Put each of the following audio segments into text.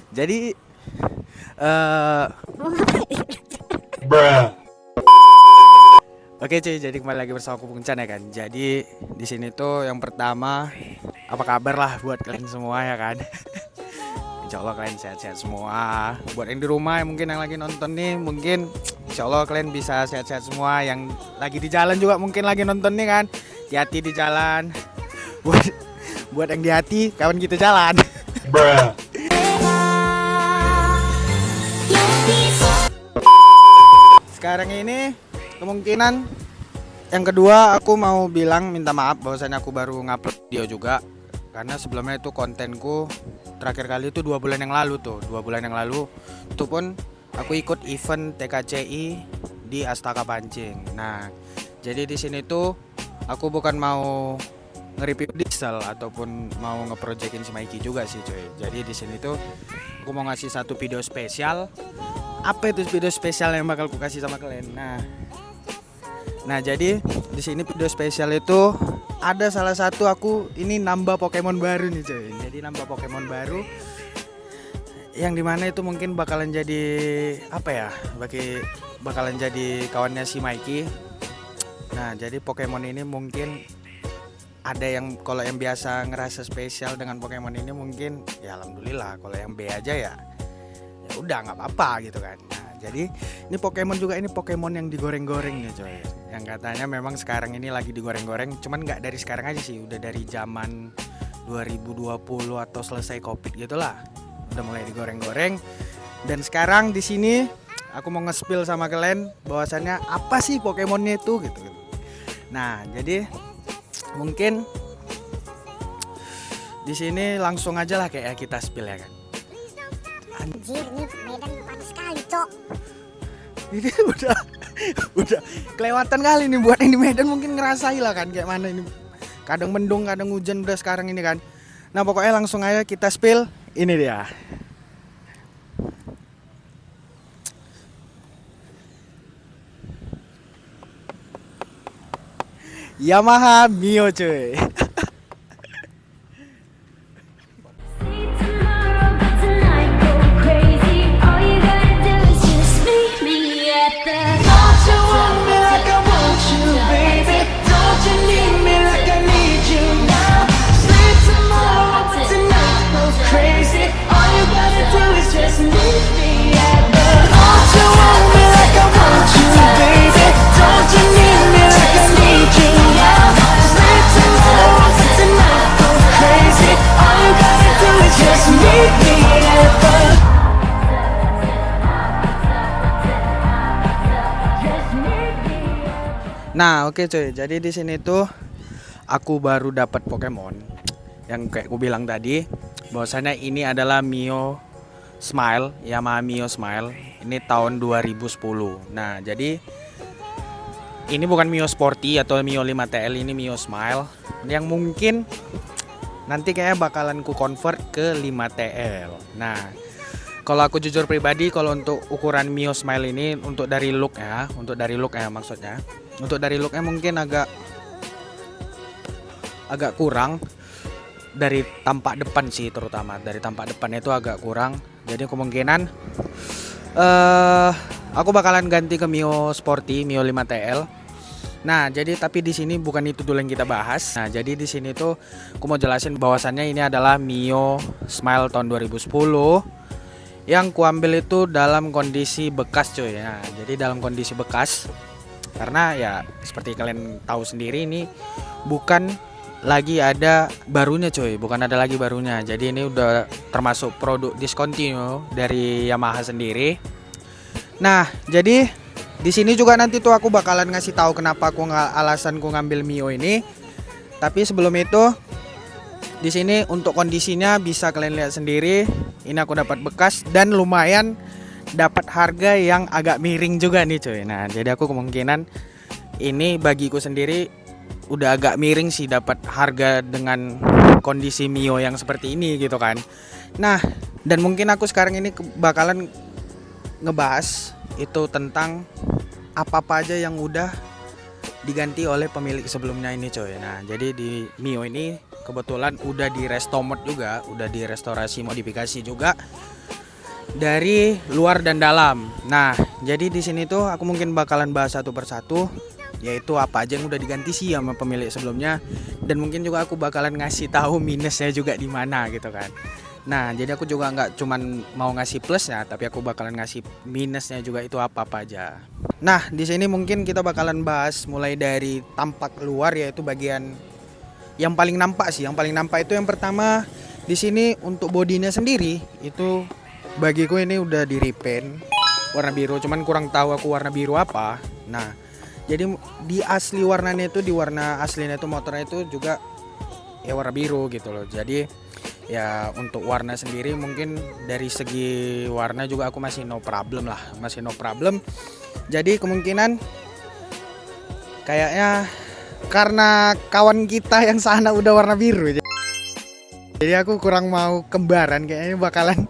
Jadi eh Bruh. oke cuy, jadi kembali lagi bersama aku Puncan ya kan. Jadi di sini tuh yang pertama, apa kabar lah buat kalian semua ya kan. Insya Allah kalian sehat-sehat semua. Buat yang di rumah yang mungkin yang lagi nonton nih, mungkin Insya Allah kalian bisa sehat-sehat semua. Yang lagi di jalan juga mungkin lagi nonton nih kan. Hati-hati di jalan. Buat buat yang di hati, kawan kita jalan. Bruh. Sekarang ini kemungkinan yang kedua aku mau bilang minta maaf bahwasanya aku baru ngupload video juga, karena sebelumnya itu kontenku terakhir kali itu 2 bulan yang lalu tuh, 2 bulan yang lalu itu pun aku ikut event TKCI di Astaka Pancing. Nah, jadi di sini tuh aku bukan mau nge-review diesel ataupun mau ngeprojekin si Mikey juga sih cuy. Jadi di sini tuh aku mau ngasih satu video spesial. Apa itu video spesial yang bakal aku kasih sama kalian? Nah, jadi di sini video spesial itu ada salah satu aku ini nambah Pokemon baru nih cuy. Jadi nambah Pokemon baru yang dimana itu mungkin bakalan jadi apa ya? Bakalan jadi kawannya si Mikey. Nah, jadi Pokemon ini mungkin ada yang kalau yang biasa ngerasa spesial dengan Pokemon ini mungkin ya alhamdulillah, kalau yang B aja ya udah nggak apa-apa gitu kan. Nah, jadi ini Pokemon juga, ini Pokemon yang digoreng-goreng nih coy, yang katanya memang sekarang ini lagi digoreng-goreng, cuman nggak dari sekarang aja sih, udah dari zaman 2020 atau selesai Covid gitulah udah mulai digoreng-goreng. Dan sekarang di sini aku mau nge-spill sama kalian bahwasannya apa sih Pokemonnya itu gitu. Nah, jadi mungkin di sini langsung aja lah kayak kita spill ya kan. Anjir, ini medan panas sekali, Cok. Ini udah kelewatan kali nih buat ini Medan, mungkin ngerasain lah kan kayak mana ini. Kadang mendung, kadang hujan udah sekarang ini kan. Nah, pokoknya langsung aja kita spill. Ini dia. Yamaha Mio cuy. Nah, oke cuy. Jadi di sini tuh aku baru dapat Pokemon yang kayak aku bilang tadi, bahwasanya ini adalah Mio Smile, Yamaha Mio Smile. Ini tahun 2010. Nah, jadi ini bukan Mio Sporty atau Mio 5TL, ini Mio Smile yang mungkin nanti kayaknya bakalan ku convert ke 5TL. Nah, kalau aku jujur pribadi, kalau untuk ukuran Mio Smile ini untuk dari look ya maksudnya. Untuk dari looknya mungkin agak kurang dari tampak depan sih, terutama dari tampak depannya itu agak kurang. Jadi kemungkinan aku bakalan ganti ke Mio Sporty, Mio 5TL. Nah, jadi tapi di sini bukan itu dulu yang kita bahas. Nah, jadi di sini tuh aku mau jelasin bahwasannya ini adalah Mio Smile tahun 2010 yang kuambil itu dalam kondisi bekas cuy. Nah, jadi dalam kondisi bekas karena ya seperti kalian tahu sendiri, ini bukan lagi ada barunya cuy, bukan ada lagi barunya. Jadi ini udah termasuk produk discontinue dari Yamaha sendiri. Nah, jadi di sini juga nanti tuh aku bakalan ngasih tahu kenapa alasanku ngambil Mio ini. Tapi sebelum itu, di sini untuk kondisinya bisa kalian lihat sendiri. Ini aku dapat bekas dan lumayan dapat harga yang agak miring juga nih cuy. Nah, jadi aku kemungkinan ini bagiku sendiri udah agak miring sih dapat harga dengan kondisi Mio yang seperti ini gitu kan. Nah, dan mungkin aku sekarang ini bakalan ngebahas itu tentang apa-apa aja yang udah diganti oleh pemilik sebelumnya ini coy. Nah, jadi di Mio ini kebetulan udah di resto mod juga, udah di restorasi modifikasi juga. dari luar dan dalam. Nah, jadi di sini tuh aku mungkin bakalan bahas satu persatu, yaitu apa aja yang udah diganti sih sama pemilik sebelumnya, dan mungkin juga aku bakalan ngasih tahu minusnya juga di mana gitu kan. Nah, jadi aku juga nggak cuman mau ngasih plusnya, tapi aku bakalan ngasih minusnya juga itu apa-apa aja. Nah, di sini mungkin kita bakalan bahas mulai dari tampak luar, yaitu bagian yang paling nampak sih. Yang paling nampak itu yang pertama di sini untuk bodinya sendiri itu bagiku ini udah di repaint warna biru, cuman kurang tahu aku warna biru apa. Nah, jadi di asli warnanya itu, di warna aslinya itu motornya itu juga ya warna biru gitu loh. Jadi ya untuk warna sendiri mungkin dari segi warna juga aku masih no problem lah, masih no problem. Jadi kemungkinan kayaknya karena kawan kita yang sana udah warna biru, jadi aku kurang mau kembaran, kayaknya bakalan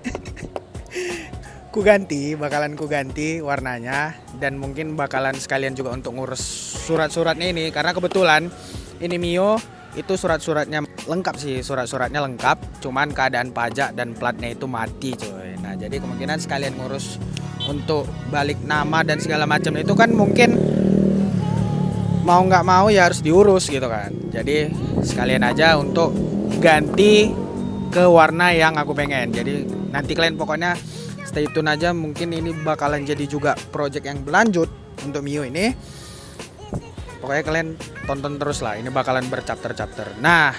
bakalan ku ganti warnanya, dan mungkin bakalan sekalian juga untuk ngurus surat-suratnya ini, karena kebetulan ini Mio itu surat-suratnya lengkap sih, surat-suratnya lengkap, cuman keadaan pajak dan platnya itu mati coy. Nah, jadi kemungkinan sekalian ngurus untuk balik nama dan segala macam itu kan mungkin mau nggak mau ya harus diurus gitu kan. Jadi sekalian aja untuk ganti ke warna yang aku pengen. Jadi nanti kalian pokoknya stay tune aja, mungkin ini bakalan jadi juga project yang berlanjut untuk Mio ini. Pokoknya kalian tonton terus lah, ini bakalan berchapter-chapter. Nah,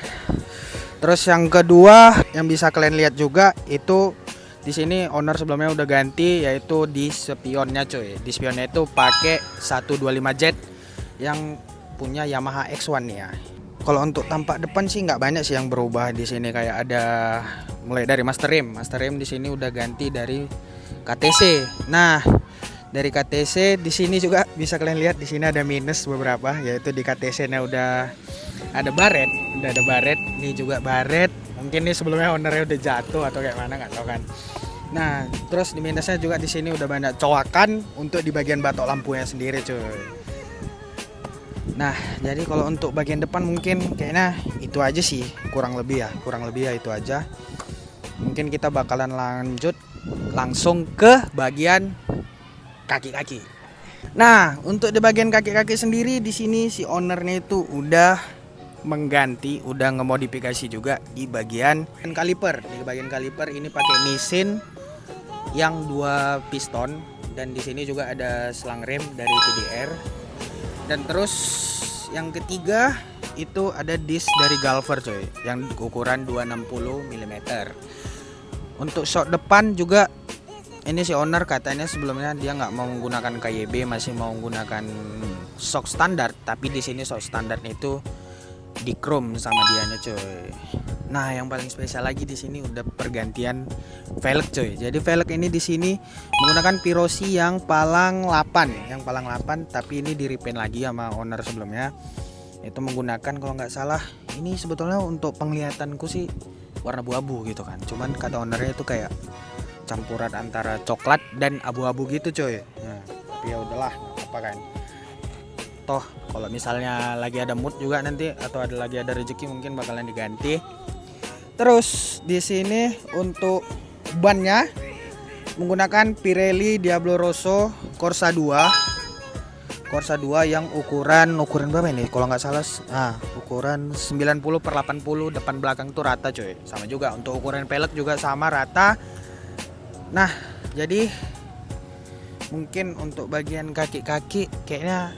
terus yang kedua yang bisa kalian lihat juga itu di sini owner sebelumnya udah ganti, yaitu di spionnya coy. Di spionnya itu pakai 125Z yang punya Yamaha X1 nih ya. Kalau untuk tampak depan sih nggak banyak sih yang berubah di sini, kayak ada mulai dari master rim di sini udah ganti dari KTC. Nah, dari KTC di sini juga bisa kalian lihat di sini ada minus beberapa, yaitu di KTC-nya udah ada baret, ini juga baret. Mungkin nih sebelumnya ownernya udah jatuh atau kayak mana nggak tahu kan. Nah, terus di minusnya juga di sini udah banyak coakan untuk di bagian batok lampunya sendiri cuy. Nah, jadi kalau untuk bagian depan mungkin kayaknya itu aja sih, kurang lebih ya itu aja. Mungkin kita bakalan lanjut langsung ke bagian kaki-kaki. Nah, untuk di bagian kaki-kaki sendiri di sini si ownernya itu udah mengganti, udah ngemodifikasi juga di bagian kaliper. Di bagian kaliper ini pakai Nissin yang 2 piston, dan di sini juga ada selang rem dari TDR. Dan terus yang ketiga itu ada disk dari Galver coy, yang ukuran 260 mm. Untuk shock depan juga ini si owner katanya sebelumnya dia nggak mau menggunakan KYB, masih mau menggunakan shock standar, tapi di sini shock standarnya itu di chrome sama dianya coy. Nah, yang paling spesial lagi di sini udah pergantian velg coy. Jadi velg ini di sini menggunakan Pirosi yang palang 8, tapi ini di repaint lagi sama owner sebelumnya. Itu menggunakan kalau nggak salah ini sebetulnya untuk penglihatanku sih warna abu-abu gitu kan. Cuman kata ownernya itu kayak campuran antara coklat dan abu-abu gitu coy. Nah, tapi ya udahlah, apa kan. Toh kalau misalnya lagi ada mood juga nanti atau lagi ada rezeki mungkin bakalan diganti. Terus di sini untuk bannya menggunakan Pirelli Diablo Rosso Corsa 2 yang ukuran berapa ini? Kalau nggak salah, ukuran 90/80, depan belakang tuh rata coy. Sama juga untuk ukuran pelek juga sama rata. Nah, jadi mungkin untuk bagian kaki-kaki kayaknya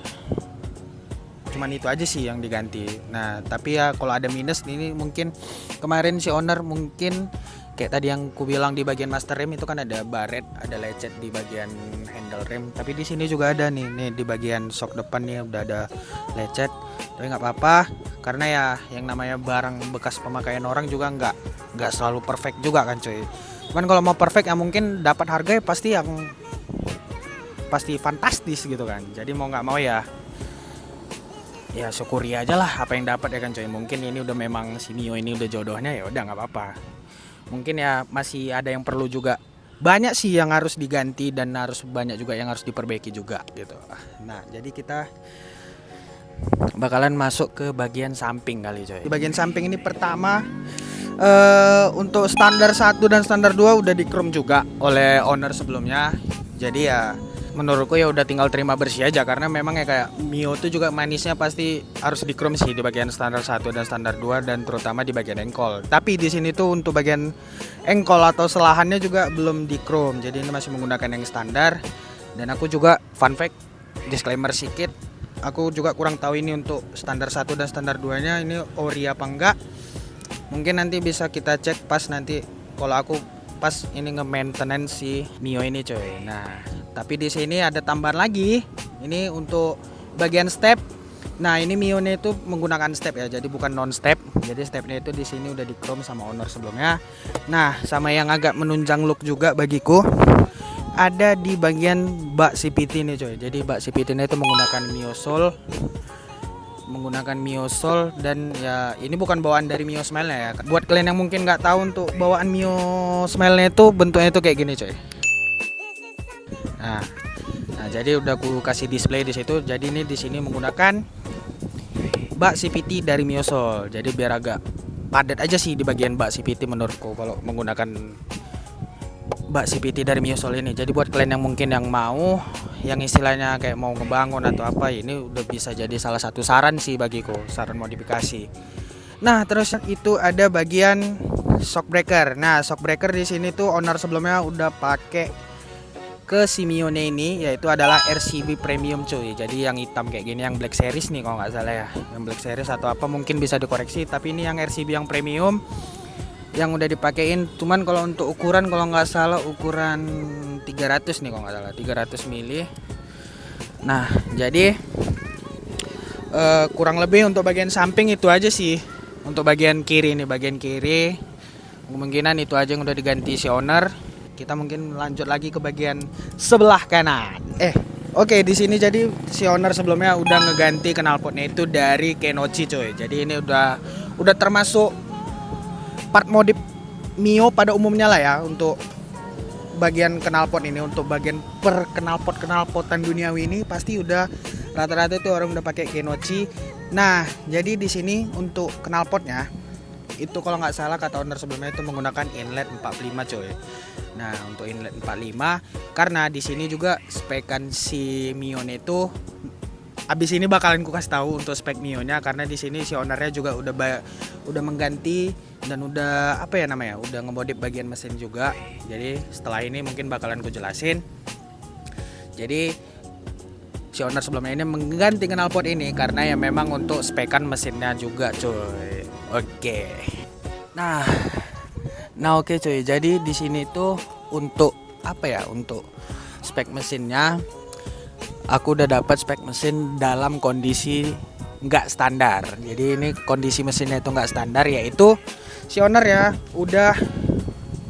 cuman itu aja sih yang diganti. Nah, tapi ya kalau ada minus ini mungkin kemarin si owner mungkin kayak tadi yang ku bilang di bagian master rem itu kan ada baret, ada lecet di bagian handle rem. Tapi di sini juga ada nih di bagian shock depan nih udah ada lecet. Tapi nggak apa-apa karena ya yang namanya barang bekas pemakaian orang juga nggak selalu perfect juga kan coy. Cuman kalau mau perfect ya mungkin dapat harga ya pasti fantastis gitu kan. Jadi mau nggak mau ya syukuri aja lah apa yang dapat ya kan coy. Mungkin ini udah memang si Mio ini udah jodohnya, ya udah nggak apa-apa. Mungkin ya masih ada yang perlu juga, banyak sih yang harus diganti dan harus banyak juga yang harus diperbaiki juga gitu. Nah, jadi kita bakalan masuk ke bagian samping kali coy. Di bagian samping ini pertama Untuk standar 1 dan standar 2 udah di chrome juga oleh owner sebelumnya. Jadi ya menurutku ya udah tinggal terima bersih aja, karena memang ya kayak Mio tuh juga manisnya pasti harus di chrome sih di bagian standar 1 dan standar 2, dan terutama di bagian engkol. Tapi di sini tuh untuk bagian engkol atau selahannya juga belum di chrome. Jadi ini masih menggunakan yang standar. Dan aku juga fun fact, disclaimer sedikit, aku juga kurang tahu ini untuk standar 1 dan standar 2-nya ini ori apa enggak. Mungkin nanti bisa kita cek pas nanti kalau aku pas ini nge-maintenance si Mio ini coy. Nah, tapi di sini ada tambahan lagi. Ini untuk bagian step. Nah, ini Mio-nya itu menggunakan step ya, jadi bukan non step. Jadi stepnya itu di sini udah di chrome sama owner sebelumnya. Nah, sama yang agak menunjang look juga bagiku, ada di bagian bak CVT nih coy. Jadi bak CVT ini itu menggunakan Mio Soul, dan ya ini bukan bawaan dari Mio Smile ya. Buat kalian yang mungkin nggak tahu, untuk bawaan Mio Smile itu bentuknya itu kayak gini coy. Nah, jadi udah aku kasih display di situ. Jadi ini di sini menggunakan bak CVT dari Mio Soul. Jadi biar agak padat aja sih di bagian bak CVT menurutku kalau menggunakan bak CVT dari Mio Soul ini. Jadi buat kalian yang mungkin yang mau, yang istilahnya kayak mau ngebangun atau apa, ini udah bisa jadi salah satu saran sih bagiku, saran modifikasi. Nah, terus itu ada bagian shock breaker. Nah, shock breaker di sini tuh owner sebelumnya udah pakai ke si Mio-nya ini, yaitu adalah RCB Premium cuy. Jadi yang hitam kayak gini, yang Black Series nih kalau nggak salah ya, yang Black Series atau apa mungkin bisa dikoreksi. Tapi ini yang RCB yang Premium yang udah dipakein. Cuman kalau untuk ukuran kalau nggak salah ukuran 300 nih kalau nggak salah, 300 mili. Nah, jadi kurang lebih untuk bagian samping itu aja sih. Untuk bagian kiri nih, bagian kiri kemungkinan itu aja yang udah diganti si owner. Kita mungkin lanjut lagi ke bagian sebelah kanan. Oke, di sini jadi si owner sebelumnya udah ngeganti knalpotnya itu dari Kenochi coy. Jadi ini udah termasuk part modif Mio pada umumnya lah ya untuk bagian knalpot ini. Untuk bagian per knalpotan duniawi ini pasti udah rata-rata itu orang udah pakai Kenochi. Nah, jadi di sini untuk knalpotnya itu kalau nggak salah kata owner sebelumnya itu menggunakan inlet 45 coy. Nah, untuk inlet 45 karena di sini juga spekan si Mio-nya itu, abis ini bakalan ku kasih tahu untuk spek Mio-nya, karena di sini si ownernya juga udah mengganti dan udah apa ya namanya, udah ngemodif bagian mesin juga. Jadi setelah ini mungkin bakalan ku jelasin. Jadi si owner sebelumnya ini mengganti knalpot ini karena ya memang untuk spekan mesinnya juga cuy. Oke. Nah oke cuy. Jadi di sini tuh untuk apa ya, untuk spek mesinnya aku udah dapat spek mesin dalam kondisi nggak standar. Jadi ini kondisi mesinnya itu nggak standar, yaitu si owner ya udah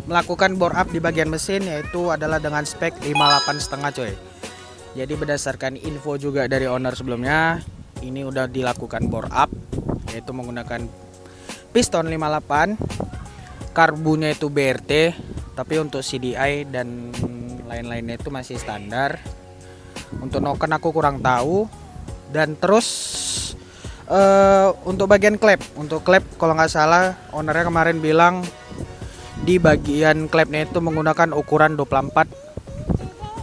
melakukan bore up di bagian mesin, yaitu adalah dengan spek 58,5 coy. Jadi berdasarkan info juga dari owner sebelumnya, ini udah dilakukan bore up, yaitu menggunakan piston 58, karbunya itu BRT, tapi untuk CDI dan lain-lainnya itu masih standar. Untuk noken aku kurang tahu. Dan terus untuk bagian klep, kalau nggak salah ownernya kemarin bilang di bagian klepnya itu menggunakan ukuran 24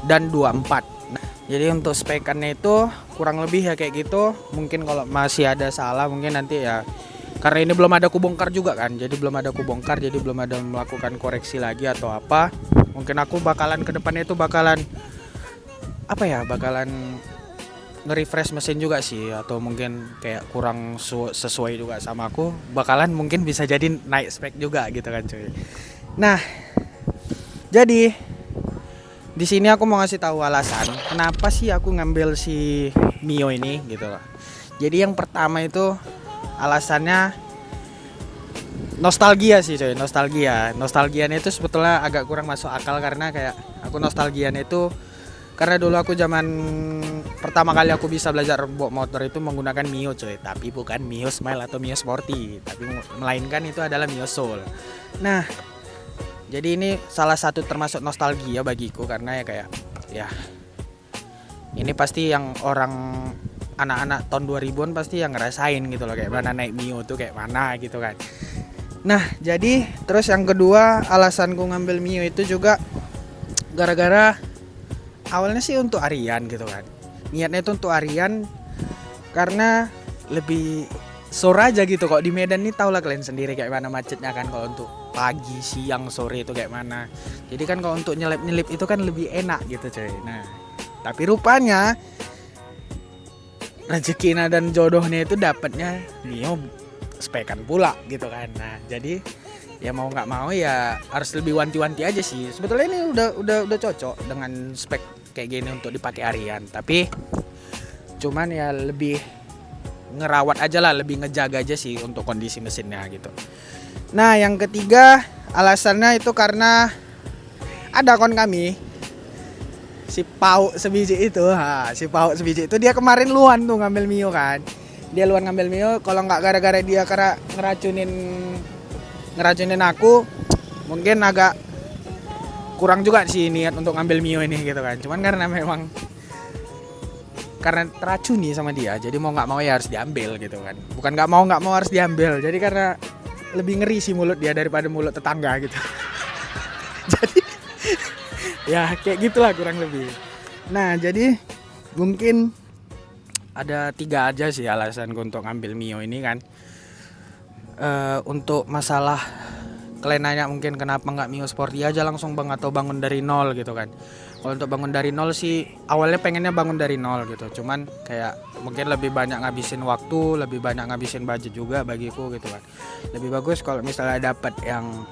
dan 24. Nah, jadi untuk spekannya itu kurang lebih ya kayak gitu. Mungkin kalau masih ada salah mungkin nanti ya, karena ini belum ada kubongkar juga kan, jadi belum ada kubongkar, jadi belum ada melakukan koreksi lagi atau apa. Mungkin aku bakalan ke depannya itu bakalan nge-refresh mesin juga sih, atau mungkin kayak kurang sesuai juga sama aku, bakalan mungkin bisa jadi naik spek juga gitu kan cuy. Nah, jadi di sini aku mau ngasih tahu alasan kenapa sih aku ngambil si Mio ini gitu loh. Jadi yang pertama itu alasannya nostalgia sih coy, nostalgianya itu sebetulnya agak kurang masuk akal, karena kayak aku nostalgianya itu karena dulu aku zaman pertama kali aku bisa belajar bawa motor itu menggunakan Mio coy, tapi bukan Mio Smile atau Mio Sporty, tapi melainkan itu adalah Mio Soul. Nah, jadi ini salah satu termasuk nostalgia bagiku, karena ya kayak ya ini pasti yang orang anak-anak tahun 2000-an pasti yang ngerasain gitu loh, kayak mana naik Mio tuh kayak mana gitu kan. Nah, jadi terus yang kedua alasanku ngambil Mio itu juga gara-gara awalnya sih untuk Aryan gitu kan. Niatnya itu untuk Aryan karena lebih sore aja gitu. Kok di Medan nih tau lah kalian sendiri kayak mana macetnya kan, kalau untuk pagi, siang, sore itu kayak mana. Jadi kan kalau untuk nyelip-nyelip itu kan lebih enak gitu coy. Nah, tapi rupanya rezekinya dan jodohnya itu dapatnya Mio spekan pula gitu kan. Nah, jadi ya mau nggak mau ya harus lebih wanti-wanti aja sih. Sebetulnya ini udah cocok dengan spek kayak gini untuk dipakai harian, tapi cuman ya lebih ngerawat aja lah, lebih ngejaga aja sih untuk kondisi mesinnya gitu. Nah, yang ketiga alasannya itu karena ada kawan kami si Pau sebiji itu, dia kemarin luan tuh ngambil Mio kan. Dia luan ngambil Mio, kalau nggak gara-gara dia karena ngeracunin aku, mungkin agak kurang juga sih niat untuk ngambil Mio ini gitu kan. Cuman karena memang karena teracuni sama dia, jadi mau nggak mau ya harus diambil gitu kan. Bukan nggak mau harus diambil, jadi karena lebih ngeri sih mulut dia daripada mulut tetangga gitu. Jadi ya kayak gitulah kurang lebih. Nah, jadi mungkin ada 3 aja sih alasanku untuk ngambil Mio ini kan. Untuk masalah kalian nanya mungkin kenapa nggak Mio Sporty aja langsung bang, atau bangun dari nol gitu kan. Kalau untuk bangun dari nol sih awalnya pengennya bangun dari nol gitu, cuman kayak mungkin lebih banyak ngabisin waktu, lebih banyak ngabisin budget juga bagiku gitu kan. Lebih bagus kalau misalnya dapat yang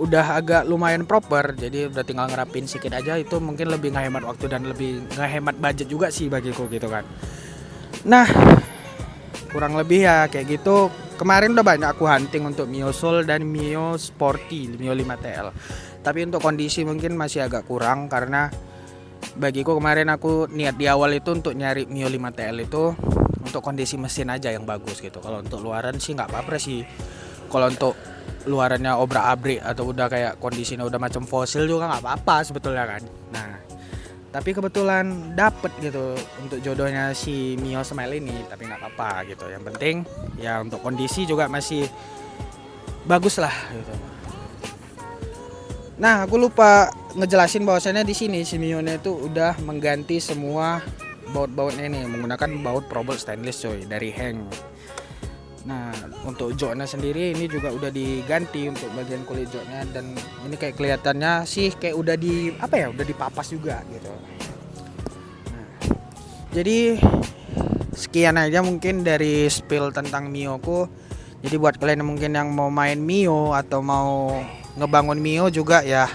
udah agak lumayan proper, jadi udah tinggal ngerapin sedikit aja, itu mungkin lebih ngehemat waktu dan lebih ngehemat budget juga sih bagiku gitu kan. Nah, kurang lebih ya kayak gitu. Kemarin udah banyak aku hunting untuk Mio Soul dan Mio Sporty, Mio 5TL. Tapi untuk kondisi mungkin masih agak kurang, karena bagiku kemarin aku niat di awal itu untuk nyari Mio 5TL itu untuk kondisi mesin aja yang bagus gitu. Kalau untuk luaran sih nggak apa-apa sih. Kalau untuk luarannya obrak-abrik atau udah kayak kondisinya udah macam fosil juga nggak apa-apa sebetulnya kan. Nah, tapi kebetulan dapet gitu untuk jodohnya si Mio Smile ini, tapi nggak apa-apa gitu. Yang penting ya untuk kondisi juga masih bagus lah gitu. Nah, aku lupa ngejelasin bahwasannya di sini si Mio-nya itu udah mengganti semua baut-bautnya ini menggunakan baut Probolt stainless coy dari Heng. Nah, untuk joknya sendiri ini juga udah diganti untuk bagian kulit joknya, dan ini kayak kelihatannya sih kayak udah udah dipapas juga gitu. Nah, jadi sekian aja mungkin dari spill tentang Mio ku. Jadi buat kalian mungkin yang mau main Mio atau mau ngebangun Mio juga ya,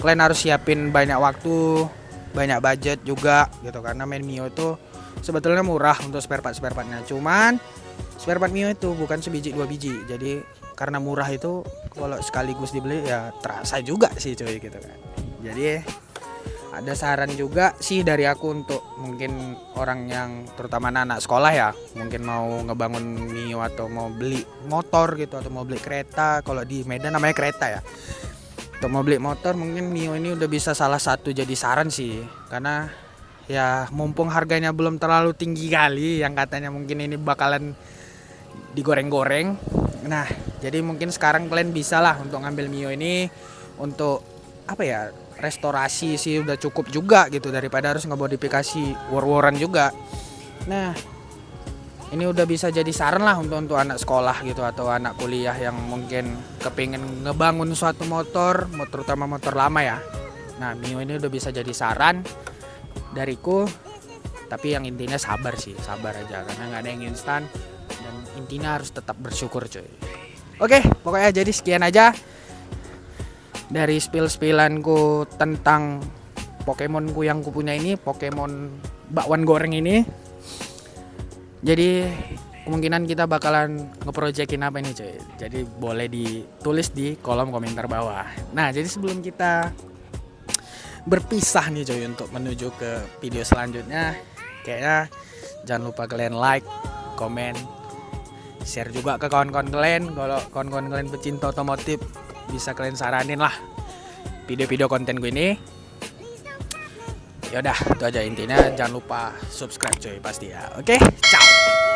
kalian harus siapin banyak waktu, banyak budget juga gitu, karena main Mio itu sebetulnya murah untuk spare partnya. Cuman spare part Mio itu bukan sebiji 2 biji. Jadi karena murah itu kalau sekaligus dibeli ya terasa juga sih coy gitu kan. Jadi ada saran juga sih dari aku untuk mungkin orang yang terutama anak sekolah ya, mungkin mau ngebangun Mio atau mau beli motor gitu atau mau beli kereta. Kalau di Medan namanya kereta ya. Untuk mau beli motor mungkin Mio ini udah bisa salah satu jadi saran sih, karena ya mumpung harganya belum terlalu tinggi kali yang katanya mungkin ini bakalan digoreng-goreng. Nah, jadi mungkin sekarang kalian bisa lah untuk ngambil Mio ini untuk restorasi sih udah cukup juga gitu, daripada harus ngemodifikasi war-waran juga. Nah, ini udah bisa jadi saran lah untuk anak sekolah gitu atau anak kuliah yang mungkin kepingin ngebangun suatu motor, terutama motor lama ya. Nah, Mio ini udah bisa jadi saran dariku. Tapi yang intinya sabar aja, karena nggak ada yang instan. Dan intinya harus tetap bersyukur coy. Oke, pokoknya jadi sekian aja dari spill-spillanku tentang Pokemonku yang kupunya ini, Pokemon bakwan goreng ini. Jadi kemungkinan kita bakalan ngeprojekin apa ini coy. Jadi boleh ditulis di kolom komentar bawah. Nah, jadi sebelum kita berpisah nih coy untuk menuju ke video selanjutnya, kayaknya jangan lupa kalian like, komen, share juga ke kawan-kawan kalian. Kalau kawan-kawan kalian pecinta otomotif, bisa kalian saranin lah video-video konten gue ini. Yaudah, itu aja intinya. Jangan lupa subscribe coy pasti ya. Oke, ciao.